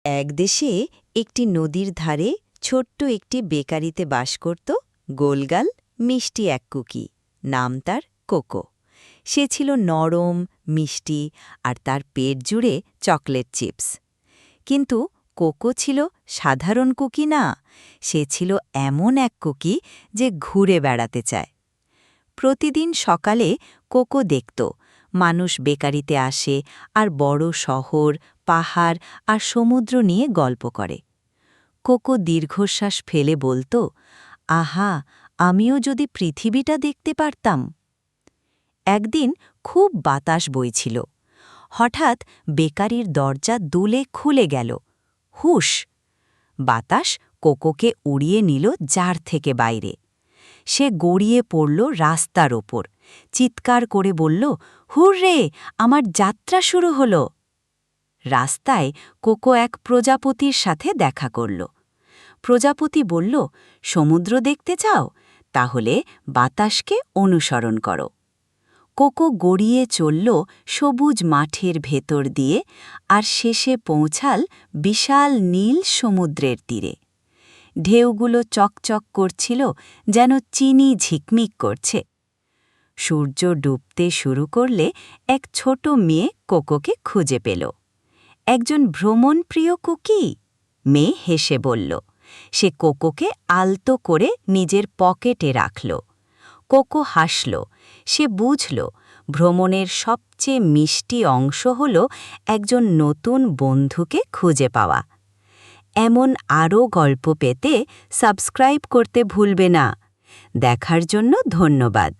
এক দেশে একটি নদীর ধারে ছোট্ট একটি বেকারিতে বাস করত গোলগাল মিষ্টি এক কুকি। নাম তার কোকো। সে ছিল নরম, মিষ্টি আর তার পেট জুড়ে চকলেট চিপস। কিন্তু কোকো ছিল সাধারণ কুকি না, সে ছিল এমন এক কুকি যে ঘুরে বেড়াতে চায়। প্রতিদিন সকালে কোকো দেখত মানুষ বেকারিতে আসে আর বড় শহর, পাহাড় আর সমুদ্র নিয়ে গল্প করে। কোকো দীর্ঘশ্বাস ফেলে বলতো, আহা, আমিও যদি পৃথিবীটা দেখতে পারতাম। একদিন খুব বাতাস বইছিল। হঠাৎ বেকারির দরজা দুলে খুলে গেল। হুশ! বাতাস কোকোকে উড়িয়ে নিল জার থেকে বাইরে। সে গড়িয়ে পড়ল রাস্তার ওপর, চিৎকার করে বলল, হুররে, আমার যাত্রা শুরু হল। রাস্তায় কোকো এক প্রজাপতির সাথে দেখা করল। প্রজাপতি বলল, সমুদ্র দেখতে চাও? তাহলে বাতাসকে অনুসরণ করো। কোকো গড়িয়ে চলল সবুজ মাঠের ভেতর দিয়ে আর শেষে পৌঁছাল বিশাল নীল সমুদ্রের তীরে। ঢেউগুলো চকচক করছিল, যেন চিনি ঝিকমিক করছে। সূর্য ডুবতে শুরু করলে এক ছোট মেয়ে কোকোকে খুঁজে পেল। একজন ভ্রমণপ্রিয় কুকি? মেয়ে হেসে বলল। সে কোকোকে আলতো করে নিজের পকেটে রাখল। কোকো হাসল। সে বুঝল ভ্রমণের সবচেয়ে মিষ্টি অংশ হল একজন নতুন বন্ধুকে খুঁজে পাওয়া। এমন আরও গল্প পেতে সাবস্ক্রাইব করতে ভুলবে না। দেখার জন্য ধন্যবাদ।